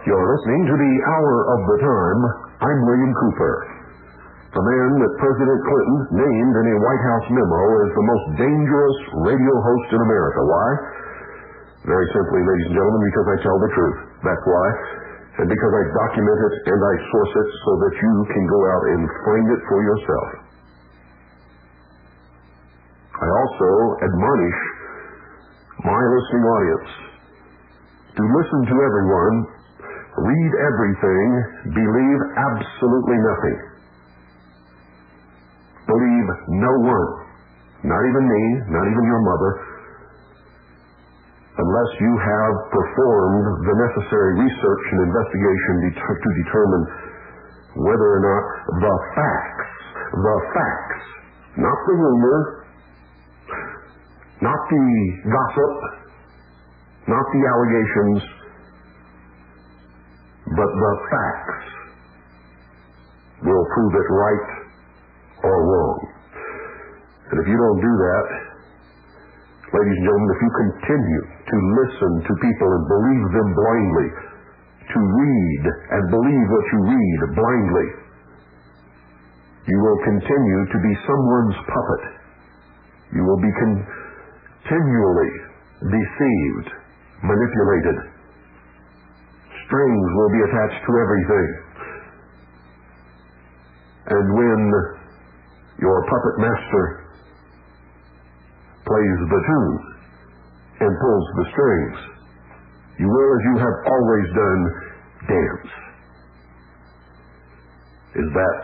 You're listening to the Hour of the Time. I'm William Cooper. The man that President Clinton named in a White House memo as the most dangerous radio host in America. Why? Very simply, ladies and gentlemen, because I tell the truth. That's why. And because I document it and I source it so that you can go out and find it for yourself. I also admonish my listening audience to listen to everyone, read everything, believe absolutely nothing. Believe no one, not even me, not even your mother, unless you have performed the necessary research and investigation to determine whether or not the facts, not the rumor, not the gossip, not the allegations, but the facts will prove it right or wrong. And if you don't do that, ladies and gentlemen, if you continue to listen to people and believe them blindly, to read and believe what you read blindly, you will continue to be someone's puppet. You will be continually deceived, manipulated. Strings will be attached to everything. And when your puppet master plays the tune and pulls the strings, you will, as you have always done, dance. Is that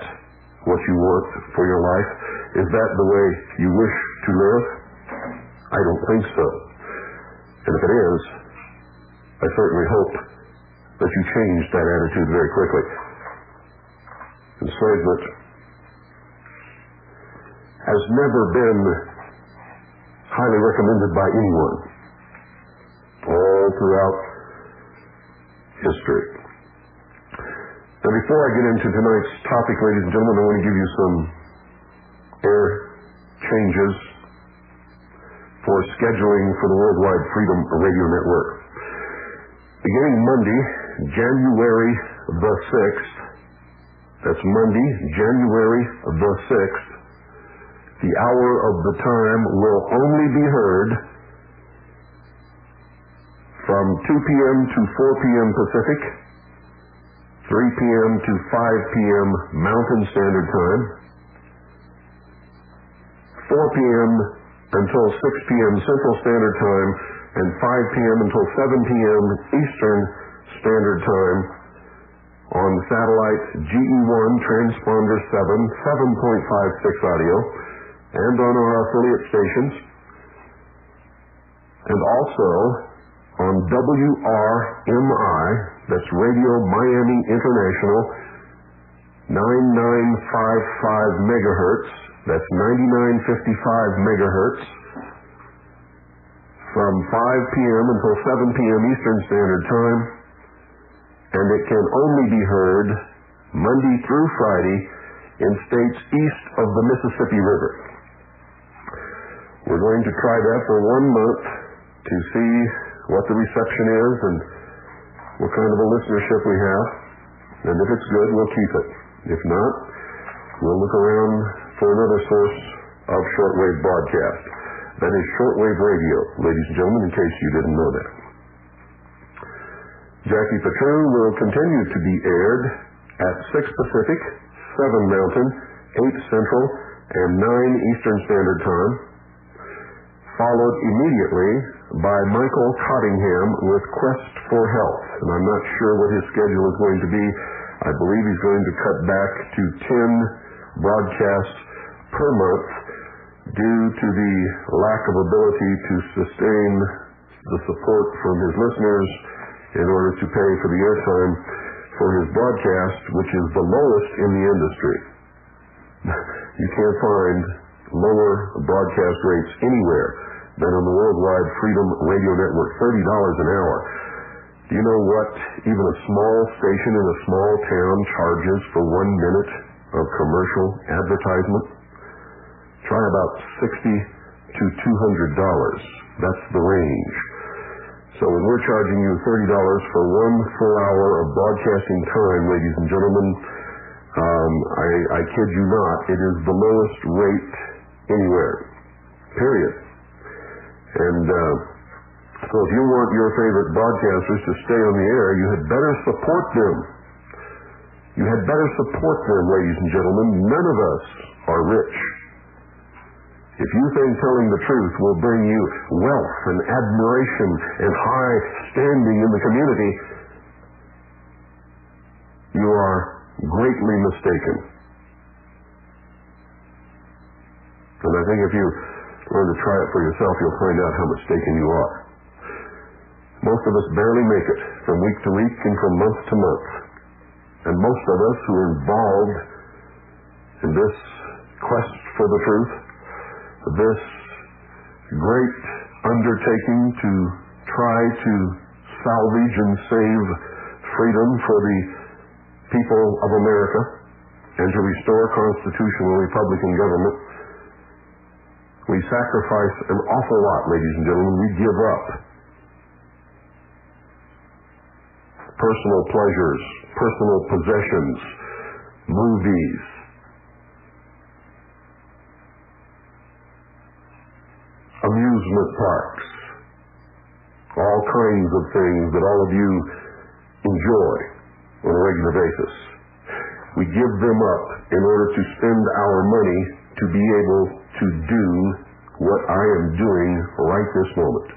what you want for your life? Is that the way you wish to live? I don't think so. And if it is, I certainly hope that you change that attitude very quickly. Enslavement has never been highly recommended by anyone all throughout history. Now, before I get into tonight's topic, ladies and gentlemen, I want to give you some air changes for scheduling for the Worldwide Freedom Radio Network. Beginning Monday, January the 6th, that's Monday, January the 6th, the Hour of the Time will only be heard from 2 p.m. to 4 p.m. Pacific, 3 p.m. to 5 p.m. Mountain Standard Time, 4 p.m. until 6 p.m. Central Standard Time, and 5 p.m. until 7 p.m. Eastern Standard Time on satellite GE1 Transponder 7.56 audio, and on our affiliate stations, and also on WRMI, that's Radio Miami International, 9955 megahertz, that's 9955 megahertz, from 5 p.m. until 7 p.m. Eastern Standard Time, and it can only be heard Monday through Friday in states east of the Mississippi River. We're going to try that for 1 month to see what the reception is and what kind of a listenership we have. And if it's good, we'll keep it. If not, we'll look around for another source of shortwave broadcast. That is shortwave radio, ladies and gentlemen, in case you didn't know that. Jackie Petru will continue to be aired at 6 Pacific, 7 Mountain, 8 Central, and 9 Eastern Standard Time, followed immediately by Michael Cottingham with Quest for Health. And I'm not sure what his schedule is going to be. I believe he's going to cut back to 10 broadcasts per month due to the lack of ability to sustain the support from his listeners in order to pay for the airtime for his broadcast, which is the lowest in the industry. You can't find lower broadcast rates anywhere than on the Worldwide Freedom Radio Network, $30 an hour. Do you know what even a small station in a small town charges for 1 minute of commercial advertisement? Try about $60 to $200. That's the range. So when we're charging you $30 for 1 full hour of broadcasting time, ladies and gentlemen, I kid you not, it is the lowest rate anywhere, period. And so if you want your favorite broadcasters to stay on the air, you had better support them. You had better support them, ladies and gentlemen. None of us are rich. If you think telling the truth will bring you wealth and admiration and high standing in the community, you are greatly mistaken. And I think if you learn to try it for yourself, you'll find out how mistaken you are. Most of us barely make it from week to week and from month to month. And most of us who are involved in this quest for the truth, this great undertaking to try to salvage and save freedom for the people of America and to restore constitutional Republican government, we sacrifice an awful lot, ladies and gentlemen. We give up personal pleasures, personal possessions, movies, amusement parks, all kinds of things that all of you enjoy on a regular basis. We give them up in order to spend our money to be able to do what I am doing right this moment.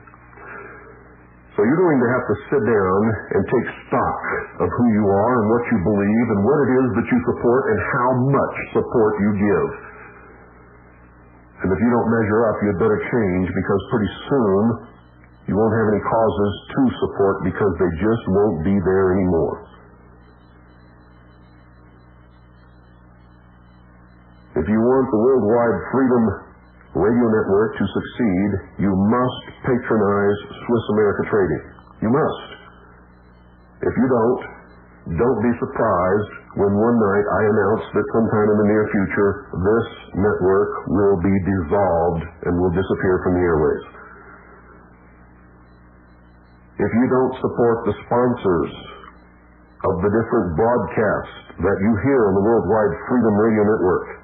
So you're going to have to sit down and take stock of who you are and what you believe and what it is that you support and how much support you give. And if you don't measure up, you'd better change, because pretty soon you won't have any causes to support because they just won't be there anymore. If you want the Worldwide Freedom Radio Network to succeed, you must patronize Swiss America Trading. You must. If you don't be surprised when one night I announce that sometime in the near future this network will be dissolved and will disappear from the airwaves. If you don't support the sponsors of the different broadcasts that you hear on the Worldwide Freedom Radio Network,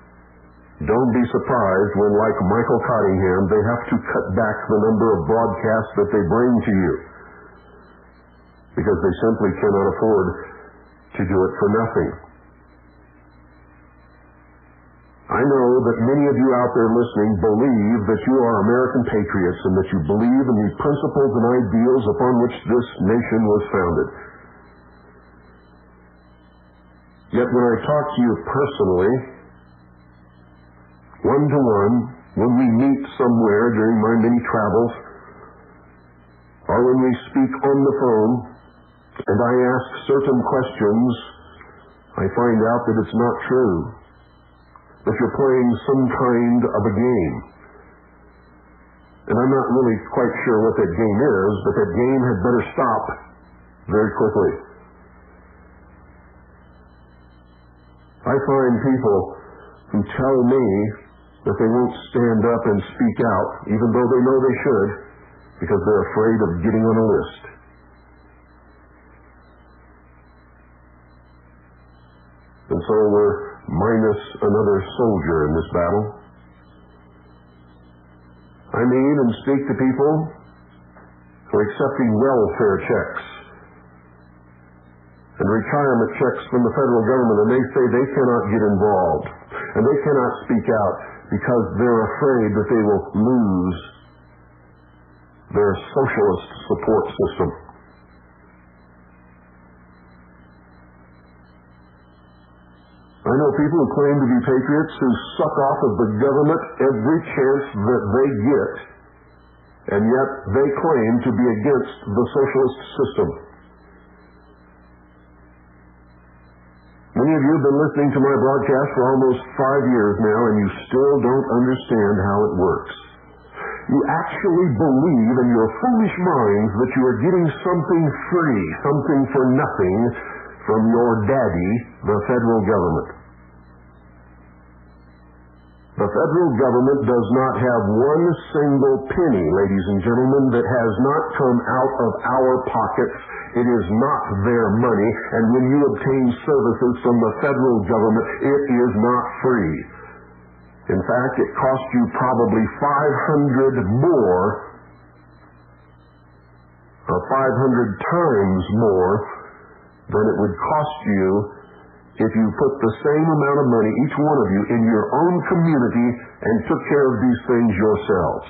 don't be surprised when, like Michael Cottingham, they have to cut back the number of broadcasts that they bring to you, because they simply cannot afford to do it for nothing. I know that many of you out there listening believe that you are American patriots and that you believe in the principles and ideals upon which this nation was founded. Yet when I talk to you personally, one-to-one, when we meet somewhere during my many travels, or when we speak on the phone, and I ask certain questions, I find out that it's not true, that you're playing some kind of a game. And I'm not really quite sure what that game is, but that game had better stop very quickly. I find people who tell me that they won't stand up and speak out, even though they know they should, because they're afraid of getting on a list. And so we're minus another soldier in this battle. I mean and speak to people who are accepting welfare checks and retirement checks from the federal government, and they say they cannot get involved and they cannot speak out because they're afraid that they will lose their socialist support system. I know people who claim to be patriots who suck off of the government every chance that they get, and yet they claim to be against the socialist system. Many of you have been listening to my broadcast for almost 5 years now, and you still don't understand how it works. You actually believe in your foolish minds that you are getting something free, something for nothing, from your daddy, the federal government. The federal government does not have one single penny, ladies and gentlemen, that has not come out of our pockets. It is not their money, and when you obtain services from the federal government, it is not free. In fact, it costs you probably 500 more, or 500 times more than it would cost you if you put the same amount of money, each one of you, in your own community and took care of these things yourselves.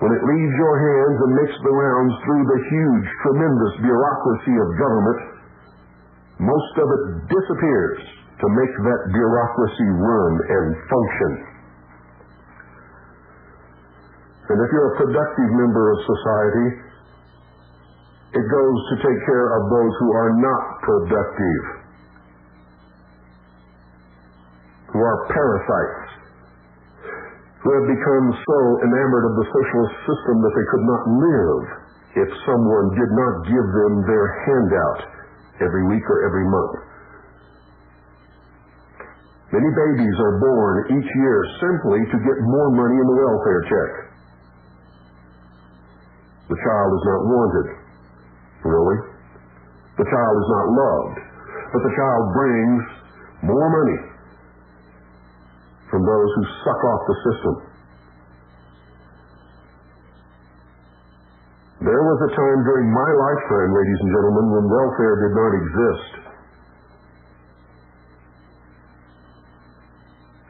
When it leaves your hands and makes the rounds through the huge, tremendous bureaucracy of government, most of it disappears to make that bureaucracy run and function. And if you're a productive member of society, it goes to take care of those who are not productive, who are parasites, who have become so enamored of the socialist system that they could not live if someone did not give them their handout every week or every month. Many babies are born each year simply to get more money in the welfare check. The child is not wanted. Really? The child is not loved, but the child brings more money from those who suck off the system. There was a time during my lifetime, ladies and gentlemen, when welfare did not exist.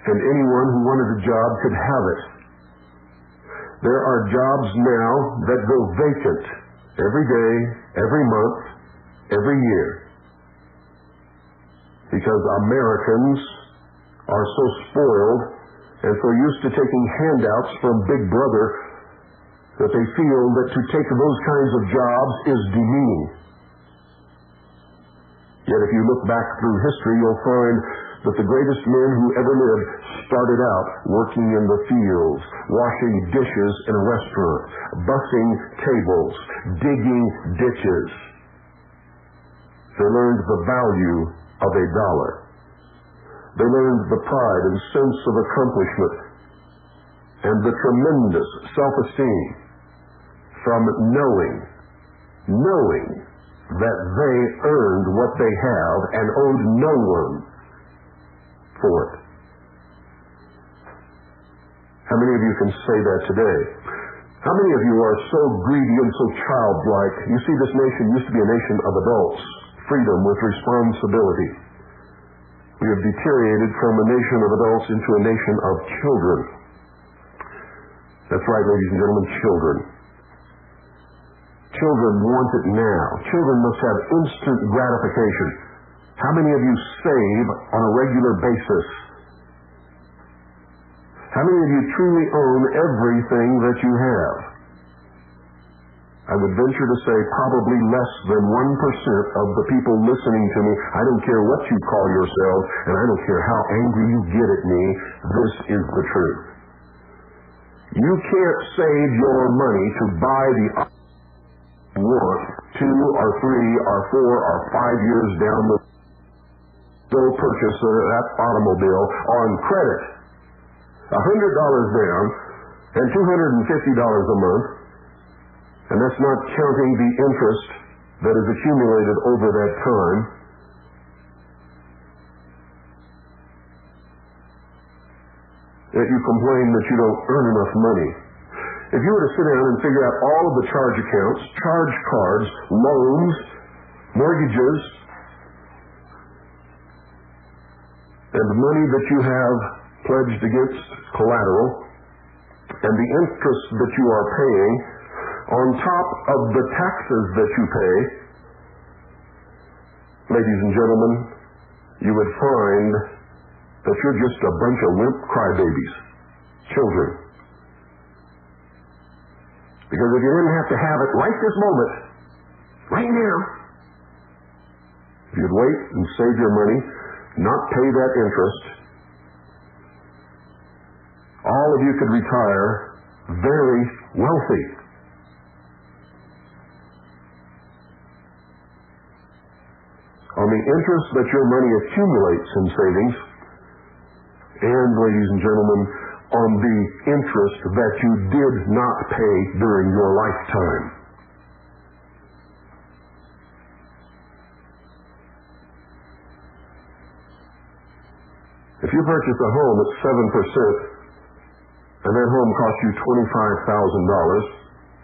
And anyone who wanted a job could have it. There are jobs now that go vacant every day, every month, every year. Because Americans are so spoiled and so used to taking handouts from Big Brother that they feel that to take those kinds of jobs is demeaning. Yet if you look back through history, you'll find that the greatest men who ever lived started out working in the fields, washing dishes in a restaurant, bussing tables, digging ditches. They learned the value of a dollar. They learned the pride and sense of accomplishment and the tremendous self-esteem from knowing that they earned what they have and owed no one for it. How many of you can say that today? How many of you are so greedy and so childlike? You see, this nation used to be a nation of adults, freedom with responsibility. We have deteriorated from a nation of adults into a nation of children. That's right, ladies and gentlemen, children. Children want it now. Children must have instant gratification. How many of you save on a regular basis? How many of you truly own everything that you have? I would venture to say probably less than 1% of the people listening to me. I don't care what you call yourselves, and I don't care how angry you get at me. This is the truth. You can't save your money to buy the want 2 or 3 or 4 or 5 years down the road purchase that automobile on credit. $100 down and $250 a month, and that's not counting the interest that is accumulated over that time. Yet you complain that you don't earn enough money. If you were to sit down and figure out all of the charge accounts, charge cards, loans, mortgages, and the money that you have pledged against collateral, and the interest that you are paying, on top of the taxes that you pay, ladies and gentlemen, you would find that you're just a bunch of limp crybabies, children. Because if you didn't have to have it right this moment, right now, if you'd wait and save your money, not pay that interest, all of you could retire very wealthy. On the interest that your money accumulates in savings, and, ladies and gentlemen, on the interest that you did not pay during your lifetime. If you purchase a home at 7%, and that home costs you $25,000,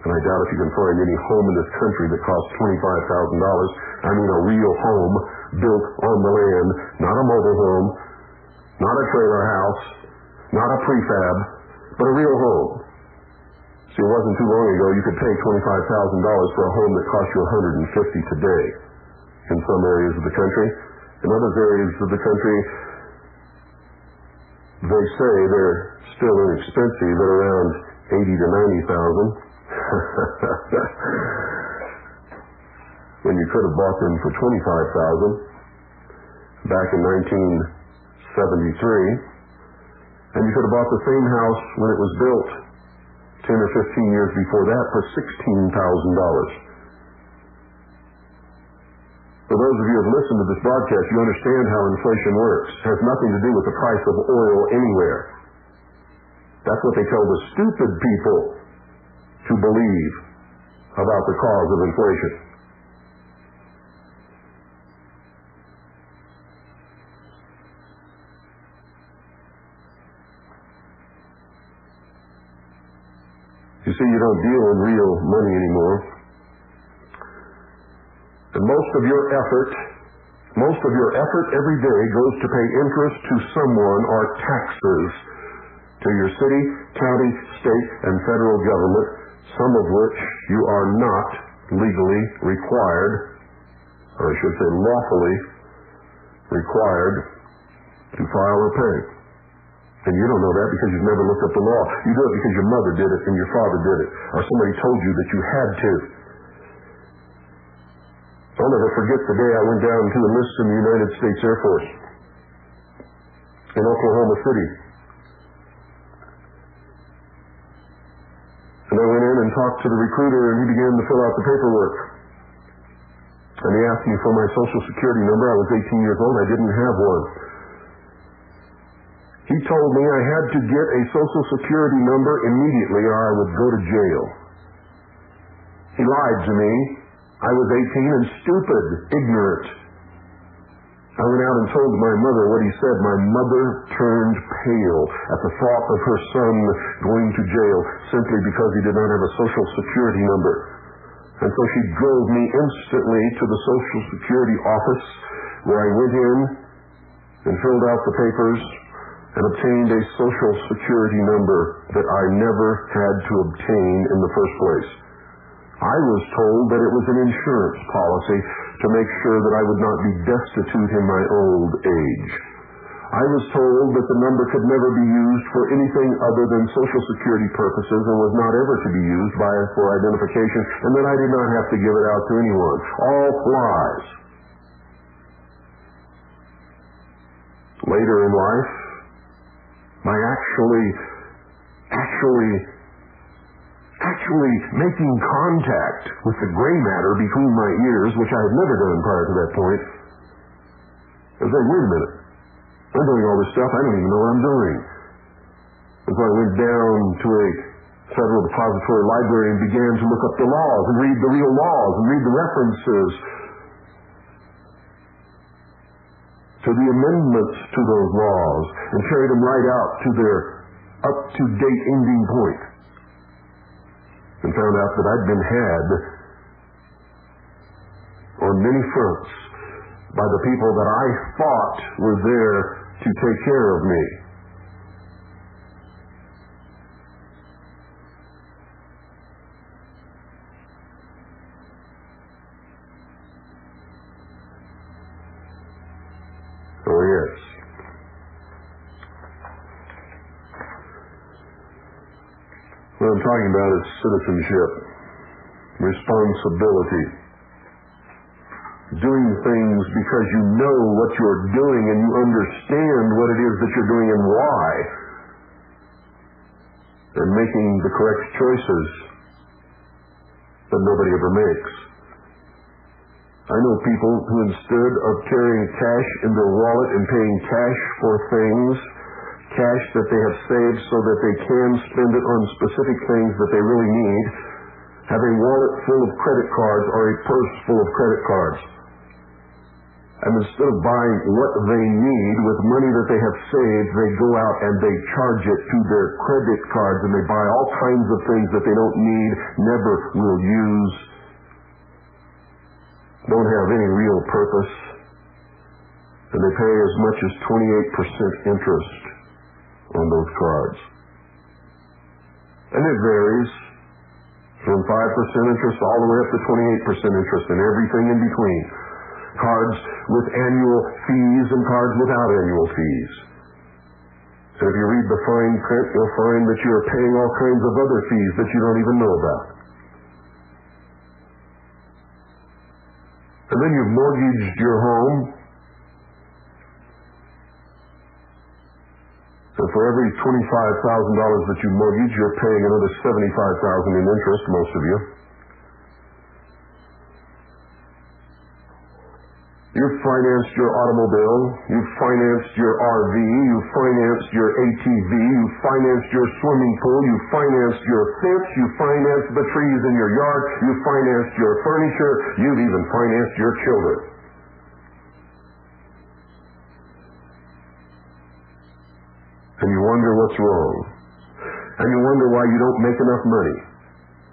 and I doubt if you can find any home in this country that costs $25,000, I mean a real home built on the land, not a mobile home, not a trailer house, not a prefab, but a real home. See, it wasn't too long ago you could pay $25,000 for a home that cost you $150,000 today in some areas of the country. In other areas of the country, they say they're still inexpensive at around $80,000 to $90,000. When you could have bought them for $25,000 back in 1973, and you could have bought the same house when it was built 10 or 15 years before that for $16,000. For those of you who have listened to this broadcast, you understand how inflation works. It has nothing to do with the price of oil anywhere. That's what they tell the stupid people to believe about the cause of inflation. You see, you don't deal in real money anymore. And most of your effort every day goes to pay interest to someone or taxes to your city, county, state, and federal government, some of which you are not legally required, or I should say lawfully required, to file or pay. And you don't know that because you've never looked up the law. You do it because your mother did it and your father did it, or somebody told you that you had to. I'll never forget the day I went down to enlist in the United States Air Force in Oklahoma City. And I went in and talked to the recruiter, and he began to fill out the paperwork. And he asked me for my Social Security number. I was 18 years old. I didn't have one. He told me I had to get a Social Security number immediately or I would go to jail. He lied to me. I was 18 and stupid, ignorant. I went out and told my mother what he said. My mother turned pale at the thought of her son going to jail simply because he did not have a Social Security number. And so she drove me instantly to the Social Security office, where I went in and filled out the papers and obtained a Social Security number that I never had to obtain in the first place. I was told that it was an insurance policy to make sure that I would not be destitute in my old age. I was told that the number could never be used for anything other than Social Security purposes and was not ever to be used for identification, and that I did not have to give it out to anyone. All lies. Later in life, by actually making contact with the gray matter between my ears, which I had never done prior to that point, I was like, wait a minute. I'm doing all this stuff. I don't even know what I'm doing. And so I went down to a Federal Depository Library and began to look up the laws and read the real laws and read the references to the amendments to those laws and carried them right out to their up-to-date ending point. And found out that I'd been had on many fronts by the people that I thought were there to take care of me. Oh, yes. What I'm talking about is citizenship, responsibility, doing things because you know what you're doing and you understand what it is that you're doing and why, and making the correct choices that nobody ever makes. I know people who, instead of carrying cash in their wallet and paying cash for things, cash that they have saved so that they can spend it on specific things that they really need, have a wallet full of credit cards or a purse full of credit cards. And instead of buying what they need with money that they have saved, they go out and they charge it to their credit cards and they buy all kinds of things that they don't need, never will use, don't have any real purpose, and they pay as much as 28% interest on those cards. And it varies from 5% interest all the way up to 28% interest and everything in between. Cards with annual fees and cards without annual fees. So if you read the fine print, you'll find that you're paying all kinds of other fees that you don't even know about. And then you've mortgaged your home. So for every $25,000 that you mortgage, you're paying another $75,000 in interest, most of you. You've financed your automobile, you've financed your RV, you've financed your ATV, you've financed your swimming pool, you've financed your fence, you've financed the trees in your yard, you've financed your furniture, you've even financed your children. And you wonder what's wrong. And you wonder why you don't make enough money.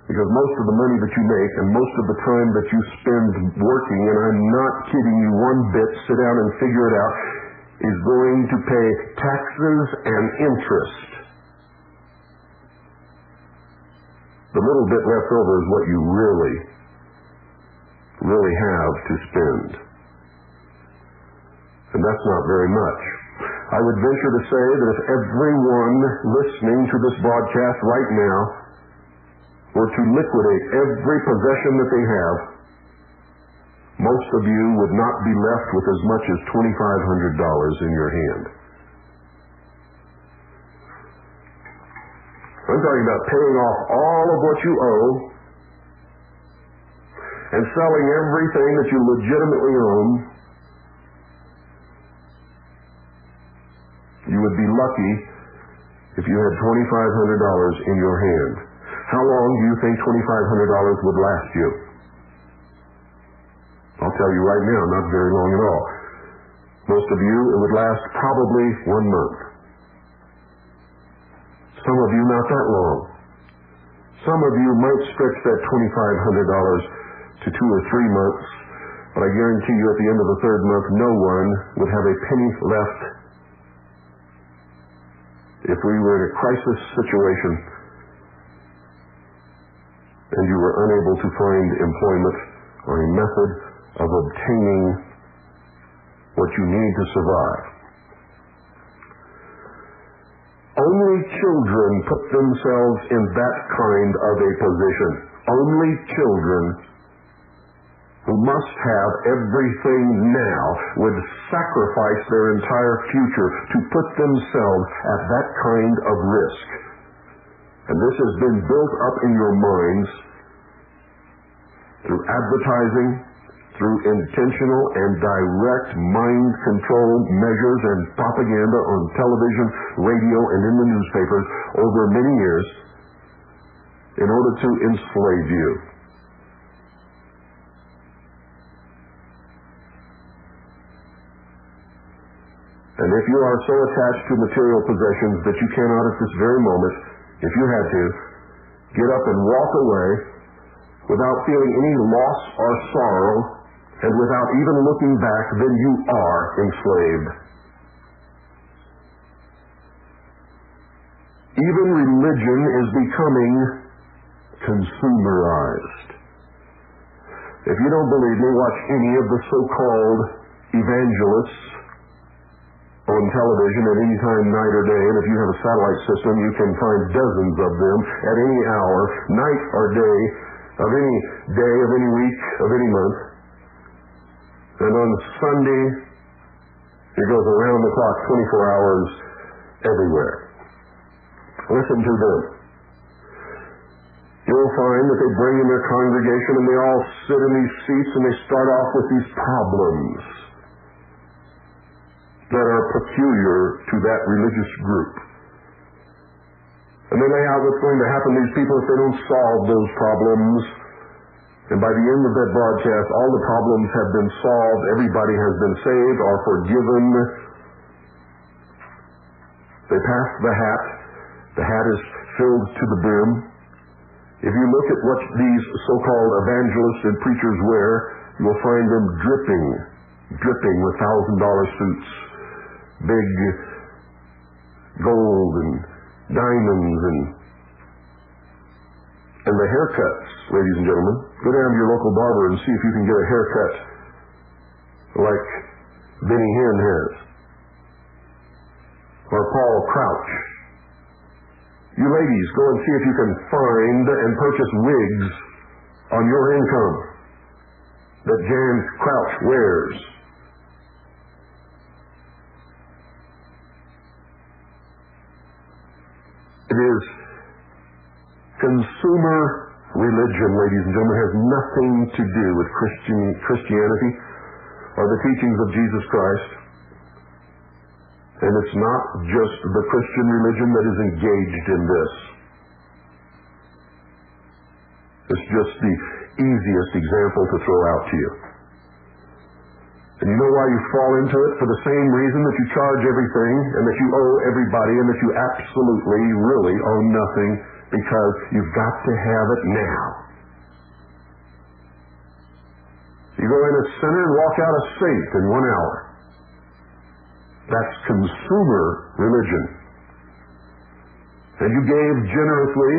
Because most of the money that you make and most of the time that you spend working, and I'm not kidding you one bit, sit down and figure it out, is going to pay taxes and interest. The little bit left over is what you really have to spend. And that's not very much. I would venture to say that if everyone listening to this broadcast right now were to liquidate every possession that they have, most of you would not be left with as much as $2,500 in your hand. I'm talking about paying off all of what you owe and selling everything that you legitimately own. You would be lucky if you had $2,500 in your hand. How long do you think $2,500 would last you? I'll tell you right now, not very long at all. Most of you, it would last probably 1 month. Some of you, not that long. Some of you might stretch that $2,500 to 2 or 3 months, but I guarantee you at the end of the 3rd month, no one would have a penny left. If we were in a crisis situation and you were unable to find employment or a method of obtaining what you need to survive. Only children put themselves in that kind of a position. Only children who must have everything now would sacrifice their entire future to put themselves at that kind of risk. And this has been built up in your minds through advertising, through intentional and direct mind control measures and propaganda on television, radio, and in the newspapers over many years in order to enslave you. And if you are so attached to material possessions that you cannot at this very moment, if you had to, get up and walk away without feeling any loss or sorrow and without even looking back, then you are enslaved. Even religion is becoming consumerized. If you don't believe me, watch any of the so-called evangelists on television at any time, night or day, and if you have a satellite system, you can find dozens of them at any hour, night or day, of any week, of any month. And on Sunday, it goes around the clock, 24 hours, everywhere. Listen to them. You'll find that they bring in their congregation and they all sit in these seats and they start off with these problems that are peculiar to that religious group. And they lay out what's going to happen to these people if they don't solve those problems. And by the end of that broadcast, all the problems have been solved, everybody has been saved or forgiven. They pass the hat is filled to the brim. If you look at what these so-called evangelists and preachers wear, you will find them dripping with $1,000 suits, big gold and diamonds and the haircuts, ladies and gentlemen. Go down to your local barber and see if you can get a haircut like Benny Hinn has, or Paul Crouch. You ladies, go and see if you can find and purchase wigs on your income that Jan Crouch wears. It is consumer religion, ladies and gentlemen. It has nothing to do with Christianity or the teachings of Jesus Christ. And it's not just the Christian religion that is engaged in this. It's just the easiest example to throw out to you. And you know why you fall into it? For the same reason that you charge everything and that you owe everybody and that you absolutely, really owe nothing, because you've got to have it now. You go in a sinner and walk out a saint in 1 hour. That's consumer religion. And you gave generously,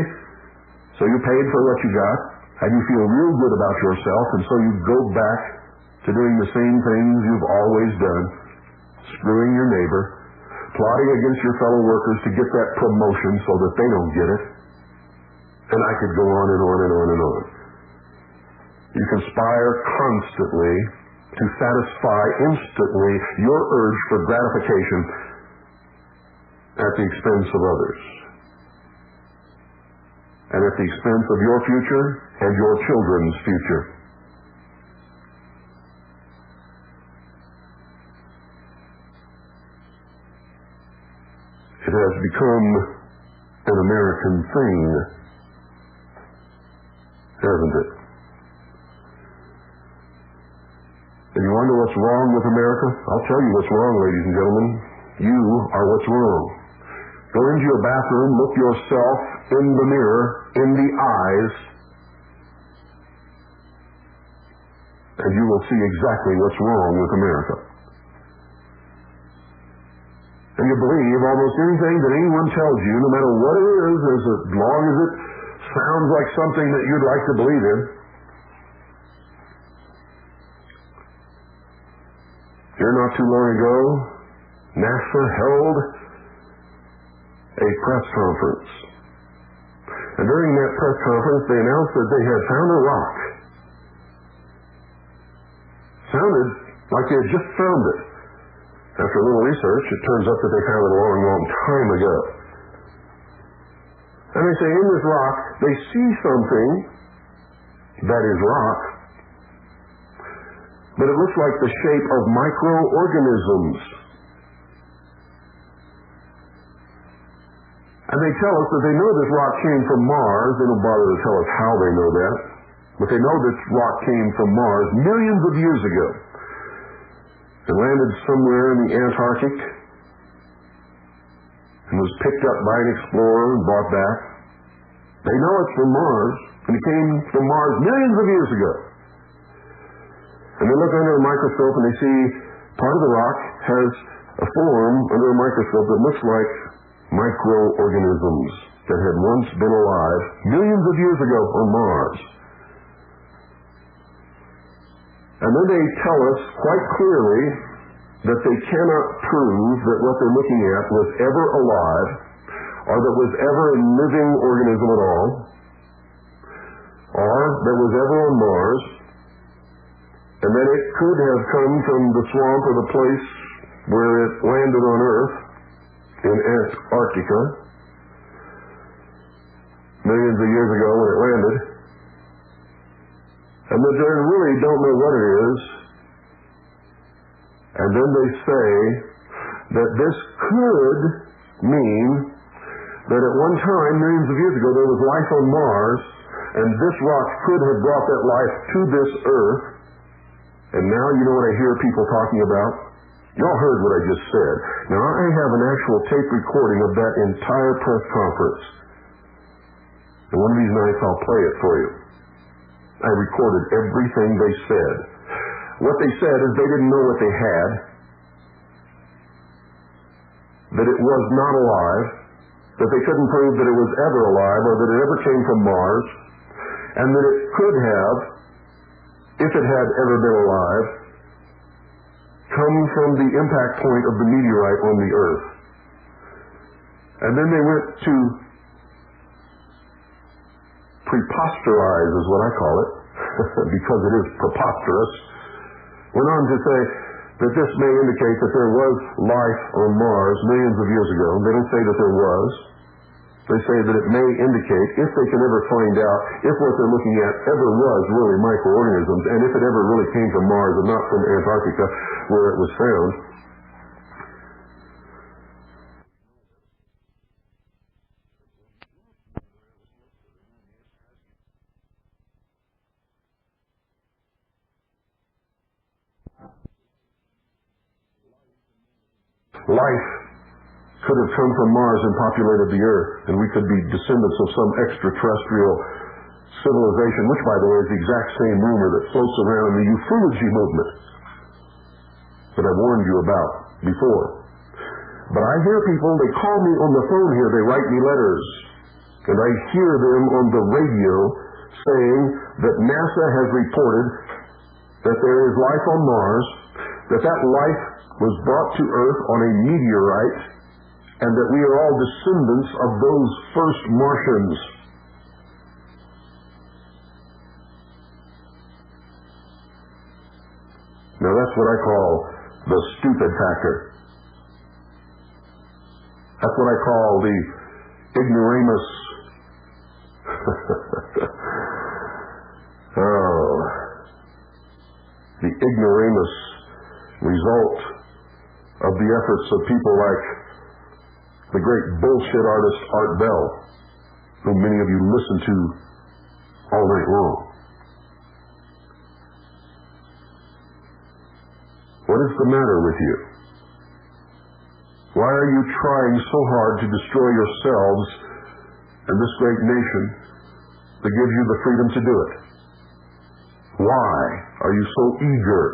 so you paid for what you got, and you feel real good about yourself, and so you go back to doing the same things you've always done, screwing your neighbor, plotting against your fellow workers to get that promotion so that they don't get it. And I could go on and on and on and on. You conspire constantly to satisfy instantly your urge for gratification at the expense of others, and at the expense of your future and your children's future. It has become an American thing, hasn't it? And you wonder what's wrong with America? I'll tell you what's wrong, ladies and gentlemen. You are what's wrong. Go into your bathroom, look yourself in the mirror, in the eyes, and you will see exactly what's wrong with America. And you believe almost anything that anyone tells you, no matter what it is, as long as it sounds like something that you'd like to believe in. Here not too long ago, NASA held a press conference. And during that press conference, they announced that they had found a rock. Sounded like they had just found it. After a little research, it turns out that they found it a long, long time ago. And they say in this rock, they see something that is rock, but it looks like the shape of microorganisms. And they tell us that they know this rock came from Mars. They don't bother to tell us how they know that, but they know this rock came from Mars millions of years ago. It landed somewhere in the Antarctic and was picked up by an explorer and brought back. They know it's from Mars, and it came from Mars millions of years ago. And they look under a microscope and they see part of the rock has a form under a microscope that looks like microorganisms that had once been alive millions of years ago on Mars. And then they tell us quite clearly that they cannot prove that what they're looking at was ever alive, or that was ever a living organism at all, or that was ever on Mars, and that it could have come from the swamp or the place where it landed on Earth in Antarctica millions of years ago when it landed, and that they really don't know what it is. And then they say that this could mean that at one time, millions of years ago, there was life on Mars, and this rock could have brought that life to this Earth. And now you know what I hear people talking about? Y'all heard what I just said. Now I have an actual tape recording of that entire press conference. And one of these nights I'll play it for you. I recorded everything they said. What they said is they didn't know what they had, that it was not alive, that they couldn't prove that it was ever alive or that it ever came from Mars, and that it could have, if it had ever been alive, come from the impact point of the meteorite on the Earth. And then they went to preposturize, is what I call it, because it is preposterous, went on to say that this may indicate that there was life on Mars millions of years ago. They don't say that there was. They say that it may indicate, if they can ever find out if what they're looking at ever was really microorganisms, and if it ever really came from Mars and not from Antarctica where it was found. Life could have come from Mars and populated the Earth, and we could be descendants of some extraterrestrial civilization, which, by the way, is the exact same rumor that floats around in the ufology movement that I warned you about before. But I hear people, they call me on the phone here, they write me letters, and I hear them on the radio saying that NASA has reported that there is life on Mars, that that life was brought to Earth on a meteorite, and that we are all descendants of those first Martians. Now that's what I call the stupid factor. That's what I call the ignoramus. The ignoramus result of the efforts of people like the great bullshit artist Art Bell, whom many of you listen to all night long. What is the matter with you? Why are you trying so hard to destroy yourselves and this great nation that gives you the freedom to do it? Why are you so eager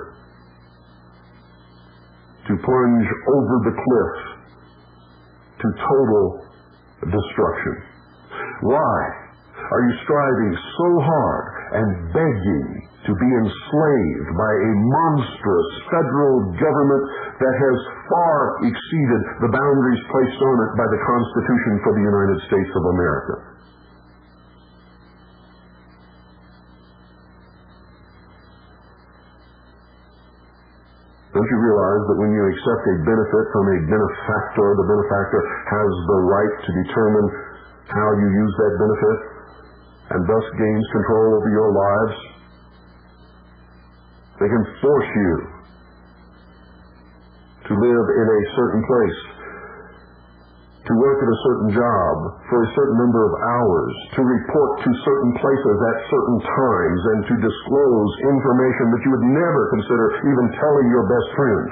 to plunge over the cliff to total destruction? Why are you striving so hard and begging to be enslaved by a monstrous federal government that has far exceeded the boundaries placed on it by the Constitution for the United States of America? Don't you realize that when you accept a benefit from a benefactor, the benefactor has the right to determine how you use that benefit and thus gains control over your lives? They can force you to live in a certain place, to work at a certain job for a certain number of hours, to report to certain places at certain times, and to disclose information that you would never consider even telling your best friend.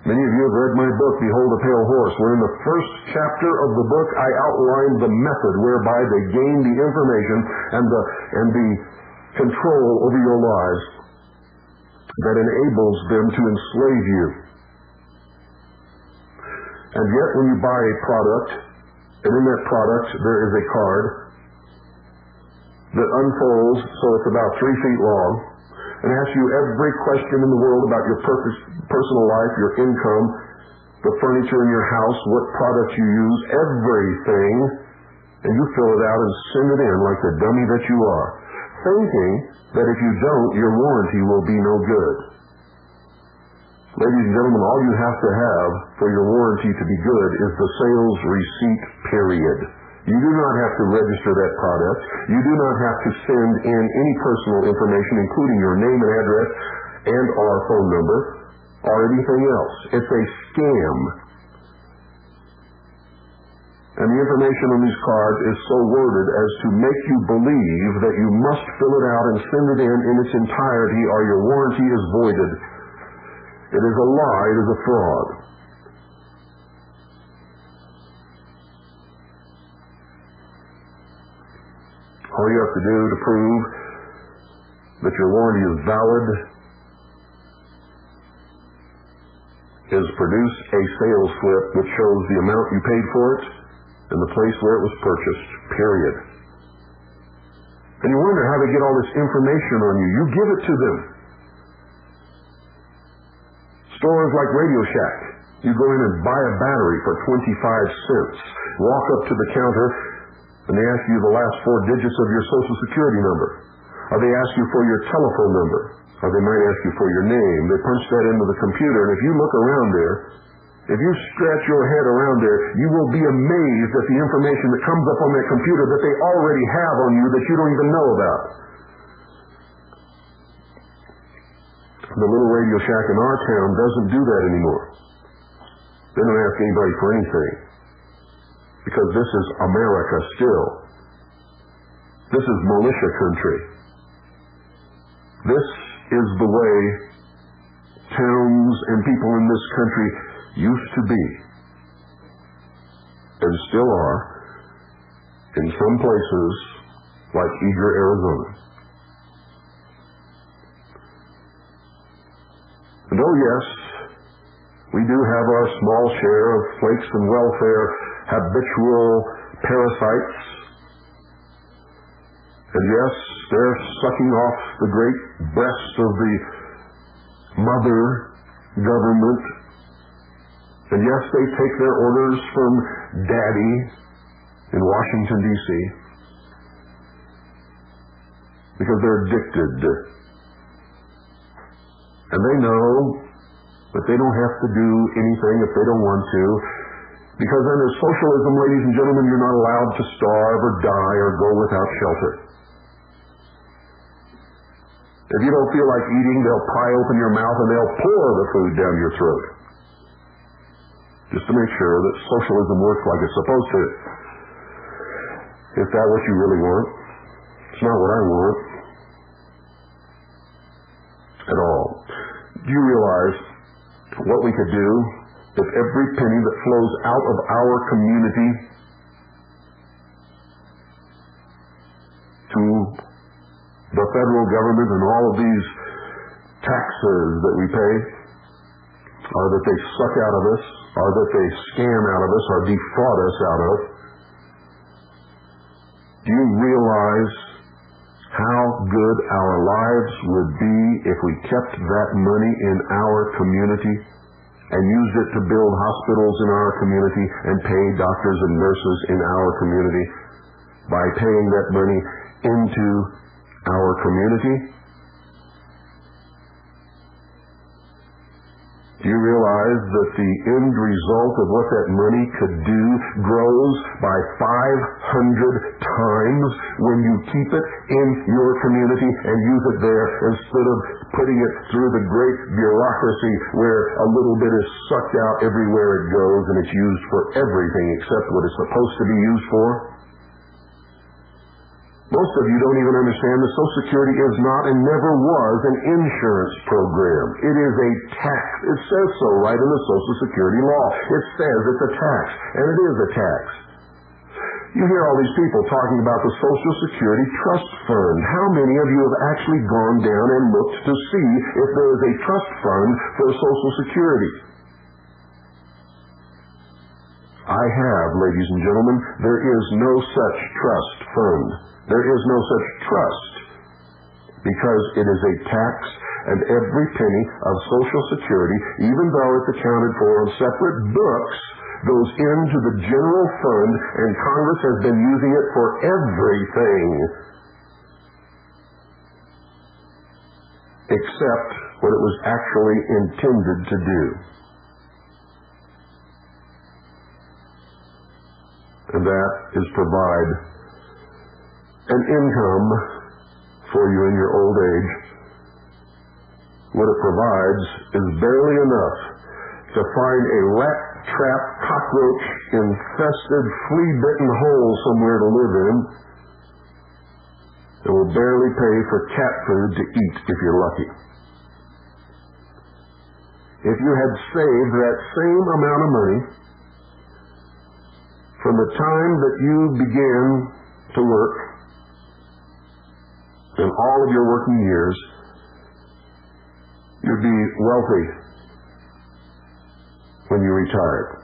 Many of you have read my book, Behold a Pale Horse, where in the first chapter of the book I outlined the method whereby they gain the information and the control over your lives that enables them to enslave you. And yet when you buy a product, and in that product there is a card that unfolds so it's about 3 feet long and asks you every question in the world about your personal life, your income, the furniture in your house, what products you use, everything, and you fill it out and send it in like the dummy that you are, thinking that if you don't, your warranty will be no good. Ladies and gentlemen, all you have to have for your warranty to be good is the sales receipt, period. You do not have to register that product. You do not have to send in any personal information, including your name and address and or phone number or anything else. It's a scam. And the information on these cards is so worded as to make you believe that you must fill it out and send it in its entirety or your warranty is voided. It is a lie. It is a fraud. All you have to do to prove that your warranty is valid is produce a sales slip which shows the amount you paid for it and the place where it was purchased, period. And you wonder how they get all this information on you. You give it to them. Stores like Radio Shack, you go in and buy a battery for 25 cents, walk up to the counter, and they ask you the last 4 digits of your Social Security number. Or they ask you for your telephone number. Or they might ask you for your name. They punch that into the computer, and if you look around there, if you scratch your head around there, you will be amazed at the information that comes up on that computer that they already have on you that you don't even know about. The little Radio Shack in our town doesn't do that anymore. They don't ask anybody for anything. Because this is America still. This is militia country. This is the way towns and people in this country used to be, and still are, in some places like Eager, Arizona. And oh yes, we do have our small share of flakes and welfare habitual parasites. And yes, they're sucking off the great breast of the mother government. And yes, they take their orders from Daddy in Washington, D.C. because they're addicted. And they know that they don't have to do anything if they don't want to. Because under socialism, ladies and gentlemen, you're not allowed to starve or die or go without shelter. If you don't feel like eating, they'll pry open your mouth and they'll pour the food down your throat. Just to make sure that socialism works like it's supposed to. Is that what you really want? It's not what I want. At all. Do you realize what we could do if every penny that flows out of our community to the federal government and all of these taxes that we pay, or that they suck out of us, or that they scam out of us, or defraud us out of? Do you realize how good our lives would be if we kept that money in our community and used it to build hospitals in our community and pay doctors and nurses in our community by paying that money into our community? Do you realize that the end result of what that money could do grows by 500 times when you keep it in your community and use it there instead of putting it through the great bureaucracy where a little bit is sucked out everywhere it goes and it's used for everything except what it's supposed to be used for? Most of you don't even understand that Social Security is not and never was an insurance program. It is a tax. It says so right in the Social Security law. It says it's a tax, and it is a tax. You hear all these people talking about the Social Security Trust Fund. How many of you have actually gone down and looked to see if there is a trust fund for Social Security? I have, ladies and gentlemen. There is no such trust fund. There is no such trust because it is a tax, and every penny of Social Security, even though it's accounted for on separate books, goes into the general fund, and Congress has been using it for everything except what it was actually intended to do. and that is provide an income for you in your old age. What it provides is barely enough to find a rat-trapped, cockroach-infested, flea-bitten hole somewhere to live in. It will barely pay for cat food to eat if you're lucky. If you had saved that same amount of money from the time that you began to work in all of your working years, you'd be wealthy when you retired.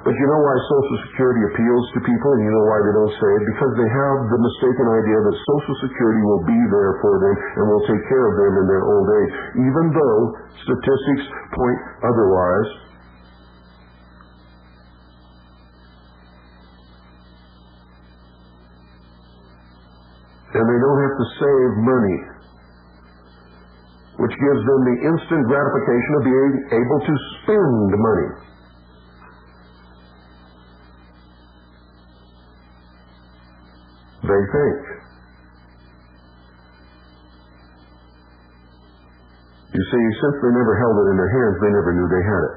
But you know why Social Security appeals to people, and you know why they don't say it? Because they have the mistaken idea that Social Security will be there for them and will take care of them in their old age, even though statistics point otherwise. And they don't have to save money, which gives them the instant gratification of being able to spend money. They think. You see, since they never held it in their hands, they never knew they had it.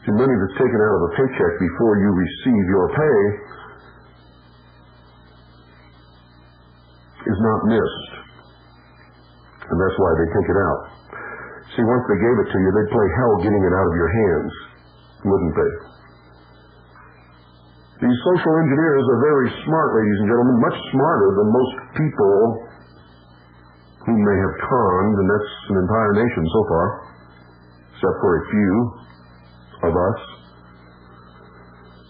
The money that's taken out of a paycheck before you receive your pay is not missed. And that's why they take it out. See, once they gave it to you, they'd play hell getting it out of your hands, wouldn't they? These social engineers are very smart, ladies and gentlemen, much smarter than most people whom they have conned, and that's an entire nation so far, except for a few of us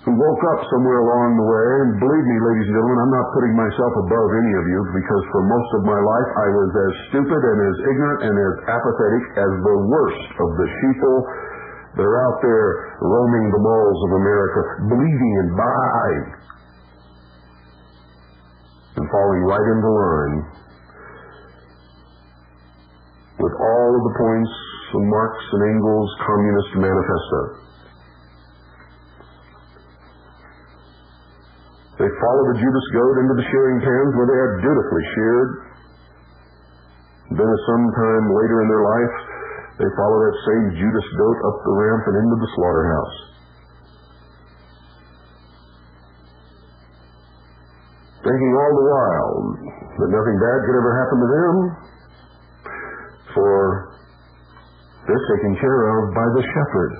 who woke up somewhere along the way. And believe me, ladies and gentlemen, I'm not putting myself above any of you, because for most of my life I was as stupid and as ignorant and as apathetic as the worst of the sheeple that are out there roaming the malls of America, bleeding and dying and falling right into line with all of the points of Marx and Engels' Communist Manifesto. They follow the Judas goat into the shearing pens where they are dutifully sheared. Then at some time later in their life, they follow that same Judas goat up the ramp and into the slaughterhouse. Thinking all the while that nothing bad could ever happen to them, for they're taken care of by the shepherd.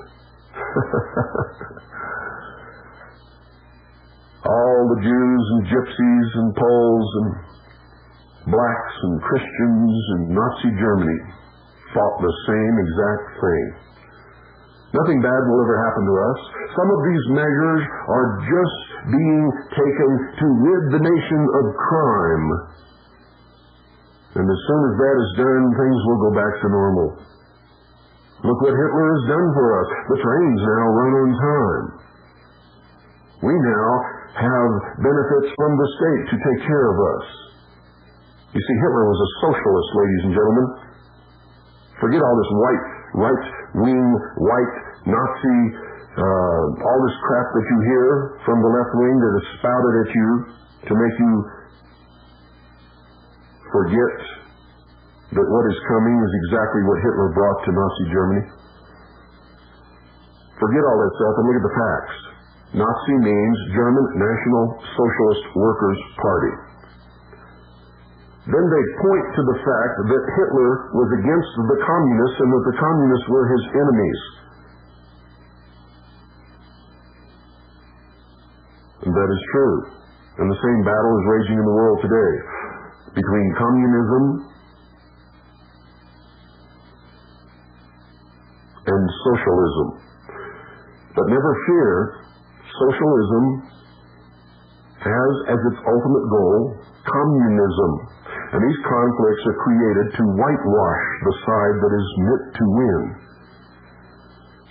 All the Jews and gypsies and Poles and blacks and Christians in Nazi Germany fought the same exact thing. Nothing bad will ever happen to us. Some of these measures are just being taken to rid the nation of crime. And as soon as that is done, things will go back to normal. Look what Hitler has done for us. The trains now run on time. We now have benefits from the state to take care of us. You see, Hitler was a socialist, ladies and gentlemen. Forget all this right-wing, white Nazi, all this crap that you hear from the left wing that is spouted at you to make you forget that what is coming is exactly what Hitler brought to Nazi Germany. Forget all that stuff and look at the facts. Nazi means German National Socialist Workers' Party. Then they point to the fact that Hitler was against the communists and that the communists were his enemies. And that is true. And the same battle is raging in the world today between communism and socialism. But never fear, socialism has as its ultimate goal communism. And these conflicts are created to whitewash the side that is meant to win.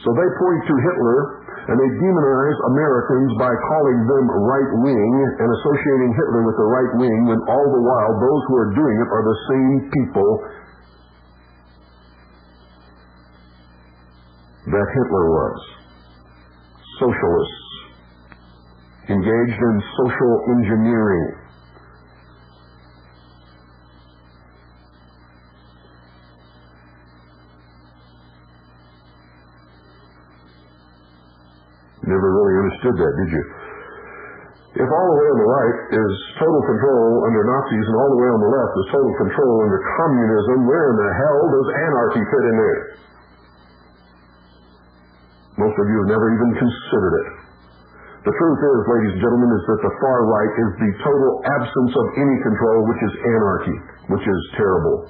So they point to Hitler and they demonize Americans by calling them right-wing and associating Hitler with the right wing, when all the while those who are doing it are the same people that Hitler was. Socialists, engaged in social engineering. Never really understood that, did you? If all the way on the right is total control under Nazis and all the way on the left is total control under communism, where in the hell does anarchy fit in there? Most of you have never even considered it. The truth is, ladies and gentlemen, is that the far right is the total absence of any control, which is anarchy, which is terrible.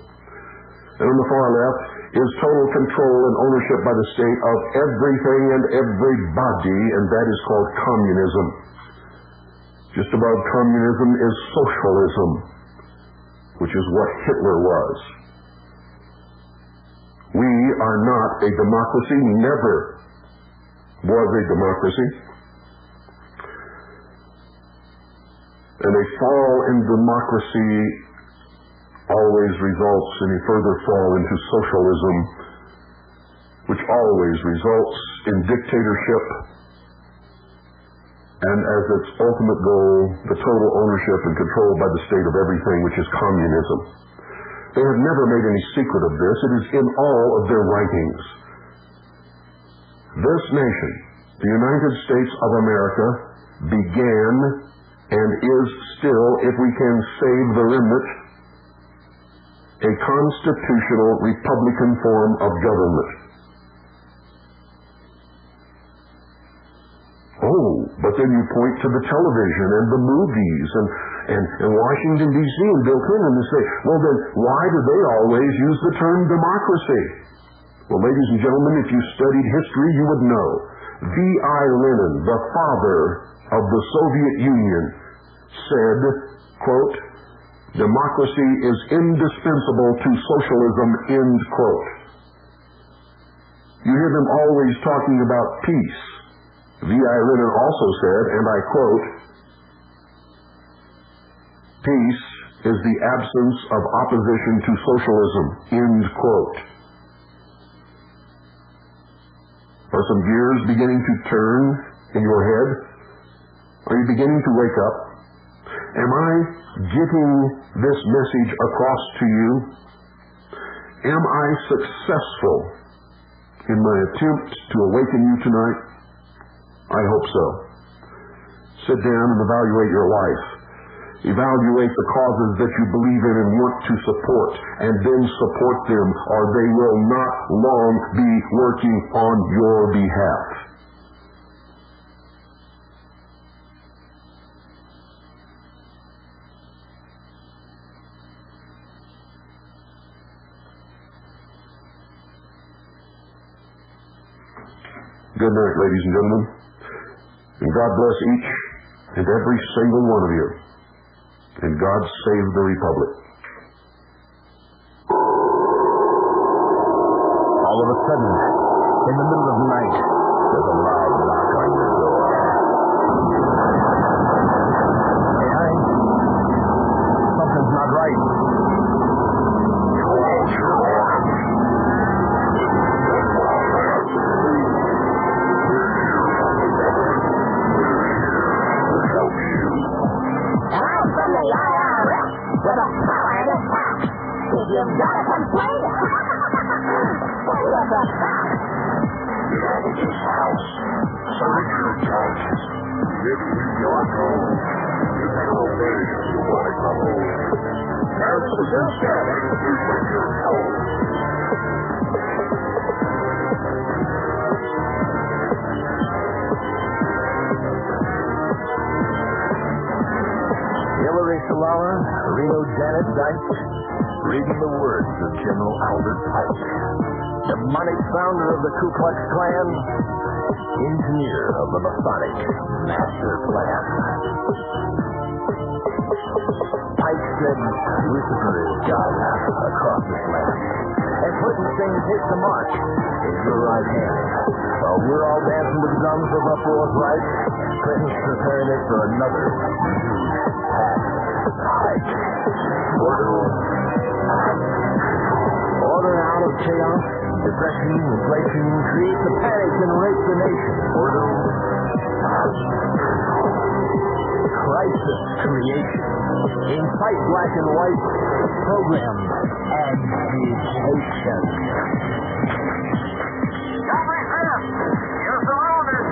And on the far left is total control and ownership by the state of everything and everybody, and that is called communism. Just above communism is socialism, which is what Hitler was. We are not a democracy, never was a democracy. And a fall in democracy always results in a further fall into socialism, which always results in dictatorship, and as its ultimate goal, the total ownership and control by the state of everything, which is communism. They have never made any secret of this. It is in all of their writings. This nation, the United States of America, began and is still, if we can save the remnant, a constitutional republican form of government. Oh, but then you point to the television and the movies and Washington, D.C. and Bill Clinton and say, well then, why do they always use the term democracy? Well, ladies and gentlemen, if you studied history, you would know. V.I. Lenin, the father of the Soviet Union, said, quote, democracy is indispensable to socialism, end quote. You hear them always talking about peace. V.I. Lenin also said, and I quote, peace is the absence of opposition to socialism, end quote. Are some gears beginning to turn in your head? Are you beginning to wake up? Am I getting this message across to you? Am I successful in my attempt to awaken you tonight? I hope so. Sit down and evaluate your life. Evaluate the causes that you believe in and want to support, and then support them, or they will not long be working on your behalf. Good night, ladies and gentlemen. And God bless each and every single one of you. And God save the Republic. All of a sudden, in the middle of the night, there's a loud knock on your door. Hey, honey, something's not right. You've got a complaint? What the fuck? Get out of this house. Surrender your charges. If we don't go, you can obey if you want to come home. That's the system. When you're told. Hillary Solana, Reno Janet Dyke, reading the words of General Albert Pike, demonic founder of the Ku Klux Klan, engineer of the Masonic Master Plan. Pike said Lucifer is God across this land, and Clinton saying take the mark in your right hand. While we're all dancing to the drums of uproar's right, Clinton's preparing it for another huge hike. Order out of chaos Depression, inflation, creates a panic and rapes the nation. Crisis creation. Incite black and white. Program agitation. Don't resist. You're surrounded.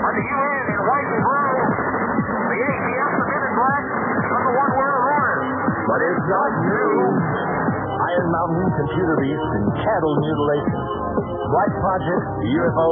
By the UN in white and blue. The ATF submitted black. Number one word of order. But it's not new. Iron Mountain, computer beast, and cattle mutilation. Black Project, UFO.